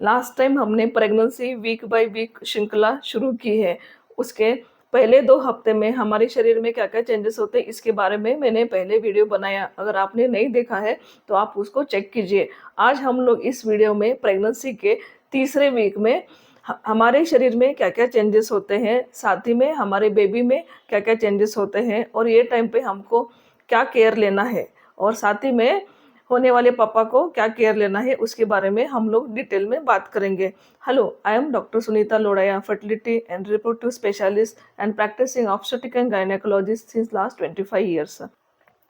Last time हमने pregnancy week by week श्रृंखला शुरू की है। उसके पहले 2 हफ्ते में हमारे शरीर में क्या-क्या चेंजेस होते हैं इसके बारे में मैंने पहले वीडियो बनाया। अगर आपने नहीं देखा है तो आप उसको चेक कीजिए। आज हम लोग इस वीडियो में प्रेगनेंसी के तीसरे वीक में हमारे शरीर में क्या-क्या चेंजेस होते हैं, साथ ही में हमारे बेबी में क्या-क्या चेंजेस होते हैं और ये टाइम पे हमको क्या केयर लेना है और साथ ही में होने वाले पापा को क्या केयर लेना है उसके बारे में हम लोग डिटेल में बात करेंगे। Hello, I am doctor Sunita Lodhaya, fertility and reproductive specialist and practising obstetric and gynaecologist since last 25 years.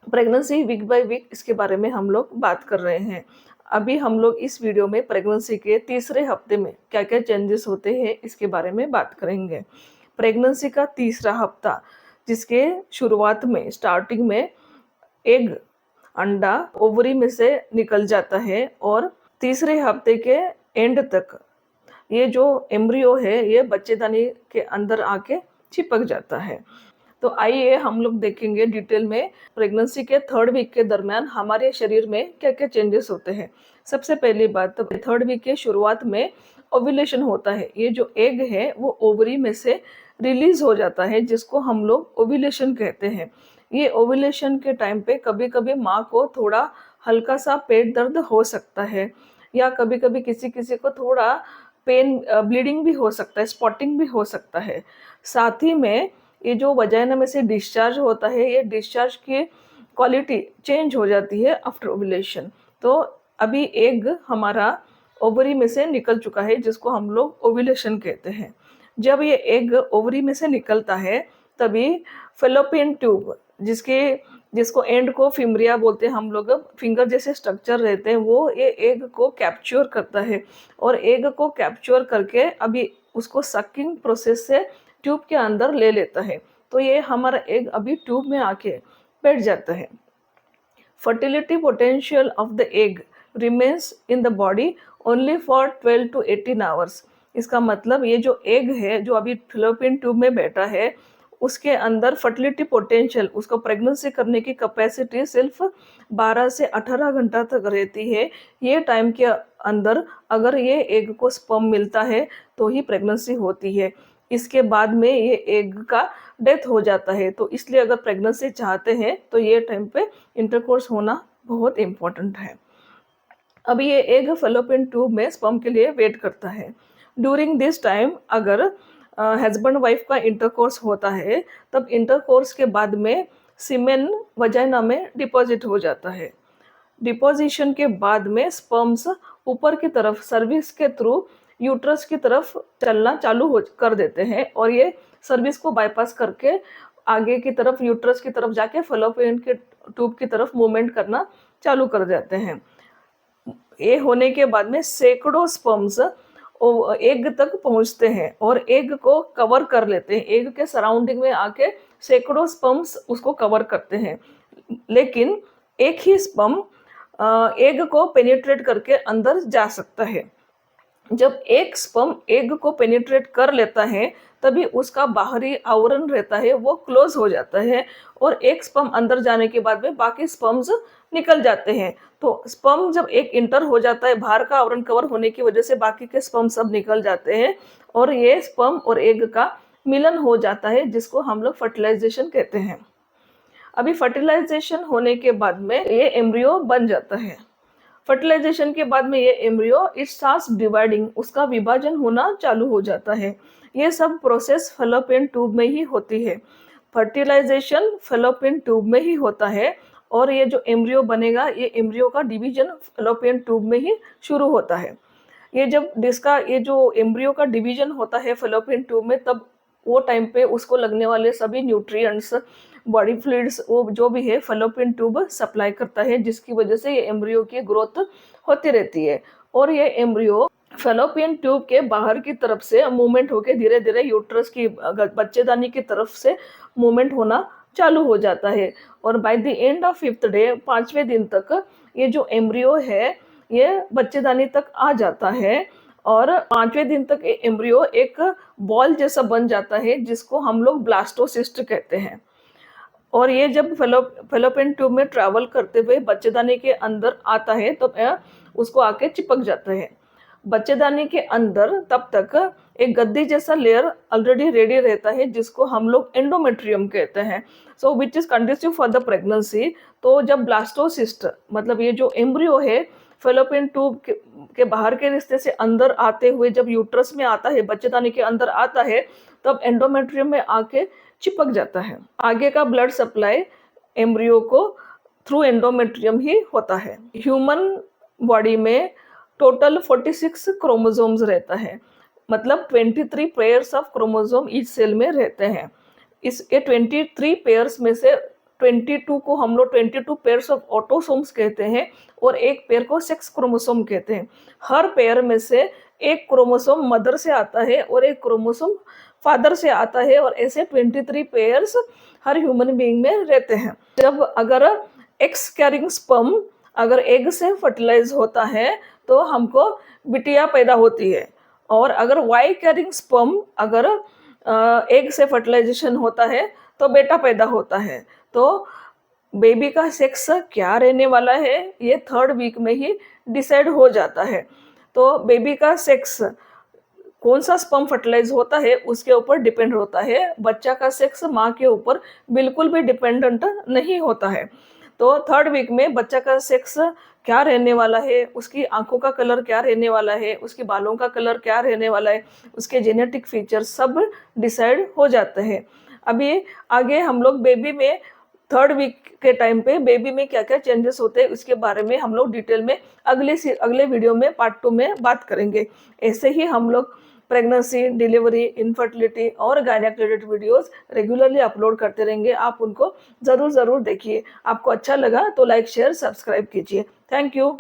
Pregnancy week by week इसके बारे में हम लोग बात कर रहे हैं। अभी हम लोग इस वीडियो में प्रेगनेंसी के तीसरे हफ्ते में क्या-क्या चेंजेस होते हैं इसके बारे में बात करेंगे। प्रेगनेंसी का तीसरा हफ्ता, जिसके शुरुआत में स्टार्टिंग में एग अंडा ओवरी में से निकल जाता है और तीसरे हफ्ते के एंड तक ये जो एम्ब्रियो है ये बच्चेदानी के अंदर आके चिपक जाता है। तो आइए हम लोग देखेंगे डिटेल में प्रेगनेंसी के 3rd वीक के दरमियान हमारे शरीर में क्या-क्या चेंजेस होते हैं। सबसे पहली बात, तो 3rd वीक के शुरुआत में ओव्यूलेशन होता है। ये जो एग है वो ओवरी में से रिलीज हो जाता है, जिसको हम लोग ओव्यूलेशन कहते हैं। ये ओव्यूलेशन के टाइम पे कभी-कभी माँ को थोड़ा हल्का सा पेट दर्द हो सकता है या कभी-कभी किसी-किसी को थोड़ा पेन ब्लीडिंग भी हो सकता है, स्पॉटिंग भी हो सकता है। साथ ही में ये जो वजाइना में से डिस्चार्ज होता है, ये डिस्चार्ज की क्वालिटी चेंज हो जाती है आफ्टर ओव्यूलेशन। तो अभी एग हमारा ओवरी में से निकल चुका है, जिसको हम लोग ओव्यूलेशन कहते हैं। जब ये एग ओवरी में से निकलता है तभी फैलोपियन ट्यूब, जिसको एंड को फिमरिया बोलते हैं हम लोग, फिंगर जैसे स्ट्रक्चर रहते हैं, वो ये एग को कैप्चर करता है और एग को कैप्चर करके अभी उसको सकिंग प्रोसेस से ट्यूब के अंदर ले लेता है। तो ये हमारा एग अभी ट्यूब में आके बैठ जाता है। Fertility potential of the egg remains in the body only for 12 to 18 hours. इसका मतलब ये जो एग है जो अभी फैलोपियन ट्यूब में बैठा है, उसके अंदर फर्टिलिटी पोटेंशियल, उसको प्रेगनेंसी करने की कैपेसिटी सिर्फ 12 से 18 घंटा तक रहती है। ये टाइम के अंदर अगर ये एग को स्पर्म मिलता है तो ही प्रेगनेंसी होती है। इसके बाद में ये एग का डेथ हो जाता है। तो इसलिए अगर प्रेगनेंसी चाहते हैं तो ये टाइम पे इंटरकोर्स होना बहुत इम्पोर्टेंट है। अभी ये एग फैलोपियन ट्यूब में स्पर्म के लिए वेट करता है। ड्यूरिंग दिस टाइम अगर हस्बैंड वाइफ का इंटरकोर्स होता है, तब इंटरकोर्स के बाद में सीमेन वजाइना में डिपॉजिट हो जाता है। डिपोजिशन के बाद में स्पर्म्स ऊपर की तरफ सर्विस के थ्रू यूट्रस की तरफ चलना चालू कर देते हैं और ये सर्विस को बाईपास करके आगे की तरफ यूट्रस की तरफ जाके फैलोपियन के ट्यूब की तरफ मूवमेंट करना चालू कर देते हैं। ये होने के बाद में सैकड़ों स्पर्म्स एग तक पहुंचते हैं और एग को कवर कर लेते हैं। एग के सराउंडिंग में आके सैकड़ों स्पर्म्स उसको कवर करते हैं, लेकिन एक ही स्पर्म एग को पेनिट्रेट करके अंदर जा सकता है। जब एक स्पर्म एग को पेनिट्रेट कर लेता है तभी उसका बाहरी आवरण रहता है वो क्लोज हो जाता है और एक स्पर्म अंदर जाने के बाद में बाकी स्पर्म्स निकल जाते हैं। तो स्पर्म जब एक इंटर हो जाता है, बाहर का आवरण कवर होने की वजह से बाकी के स्पर्म सब निकल जाते हैं और ये स्पर्म और एग का मिलन हो जाता है, जिसको हम लोग फर्टिलाइजेशन कहते हैं। अभी फर्टिलाइजेशन होने के बाद में ये एम्ब्रियो बन जाता है। फर्टिलाइजेशन के बाद में ये एम्ब्रियो इट स्टार्ट्स डिवाइडिंग, उसका विभाजन होना चालू हो जाता है। ये सब प्रोसेस फैलोपियन ट्यूब में ही होती है। फर्टिलाइजेशन फैलोपियन ट्यूब में ही होता है और ये जो एम्ब्रियो बनेगा, ये एम्ब्रियो का डिवीजन फैलोपियन ट्यूब में ही शुरू होता है। ये जो एम्ब्रियो का डिवीजन होता है फैलोपियन ट्यूब में, तब वो टाइम पे उसको लगने वाले सभी न्यूट्रिएंट्स, बॉडी फ्लूइड्स, वो जो भी है फैलोपियन ट्यूब सप्लाई करता है, जिसकी वजह से ये एम्ब्रियो की ग्रोथ होती रहती है और ये एम्ब्रियो फैलोपियन ट्यूब के बाहर की तरफ से मूवमेंट होकर धीरे धीरे यूट्रस की बच्चेदानी की तरफ से मूवमेंट होना चालू हो जाता है और by the end of 5th day, 5वें दिन तक ये जो एम्ब्रियो है ये बच्चेदानी तक आ जाता है और 5वें दिन तक एम्ब्रियो एक बॉल जैसा बन जाता है, जिसको हम लोग ब्लास्टोसिस्ट कहते हैं। और ये जब फैलोपियन ट्यूब में ट्रैवल करते हुए बच्चेदानी के अंदर आता है तो उसको आके चिपक जाता है। बच्चेदानी के अंदर तब तक एक गद्दी जैसा लेयर ऑलरेडी रेडी रहता है जिसको हम लोग एंडोमेट्रियम कहते हैं। So which is conducive for the pregnancy. तो जब ब्लास्टोसिस्ट मतलब ये जो एम्ब्रियो है फेलोपियन ट्यूब के बाहर के रिश्ते से अंदर आते हुए जब यूट्रस में आता है, बच्चेदानी के अंदर आता है, तब एंडोमेट्रियम में आके चिपक जाता है। आगे का ब्लड सप्लाई एम्ब्रियो को थ्रू एंडोमेट्रियम ही होता है। ह्यूमन बॉडी में टोटल 46 क्रोमोसोम्स रहता है, मतलब 23 pairs of chromosome each cell में रहते हैं। इसके 23 पेयर्स में से 22 को हम लोग 22 पेयर्स ऑफ ऑटोसोम्स कहते हैं और एक पेयर को सेक्स क्रोमोसोम कहते हैं। हर पेयर में से एक क्रोमोसोम मदर से आता है और एक क्रोमोसोम फादर से आता है और ऐसे 23 पेयर्स हर ह्यूमन बीइंग में रहते हैं। जब अगर एक्स कैरिंग स्पर्म अगर एग से फर्टिलाइज होता है तो हमको बिटिया पैदा होती है, और अगर वाई कैरिंग स्पर्म अगर एग से फर्टिलाइजेशन होता है तो बेटा पैदा होता है। तो बेबी का सेक्स क्या रहने वाला है ये 3rd वीक में ही डिसाइड हो जाता है। तो बेबी का सेक्स कौन सा स्पर्म फर्टिलाइज होता है उसके ऊपर डिपेंड होता है। बच्चा का सेक्स माँ के ऊपर बिल्कुल भी डिपेंडेंट नहीं होता है। तो 3rd वीक में बच्चा का सेक्स क्या रहने वाला है, उसकी आंखों का कलर क्या रहने वाला है, उसके बालों का कलर क्या रहने वाला है, उसके जेनेटिक फीचर सब डिसाइड हो जाते हैं। अभी आगे हम लोग बेबी में 3rd वीक के टाइम पे बेबी में क्या क्या चेंजेस होते हैं उसके बारे में हम लोग डिटेल में अगले वीडियो में पार्ट 2 में बात करेंगे। ऐसे ही हम लोग प्रेगनेंसी, डिलीवरी, इनफर्टिलिटी और gynaec related videos regularly upload करते रहेंगे। आप उनको ज़रूर देखिए। आपको अच्छा लगा तो लाइक, शेयर, सब्सक्राइब कीजिए। Thank you.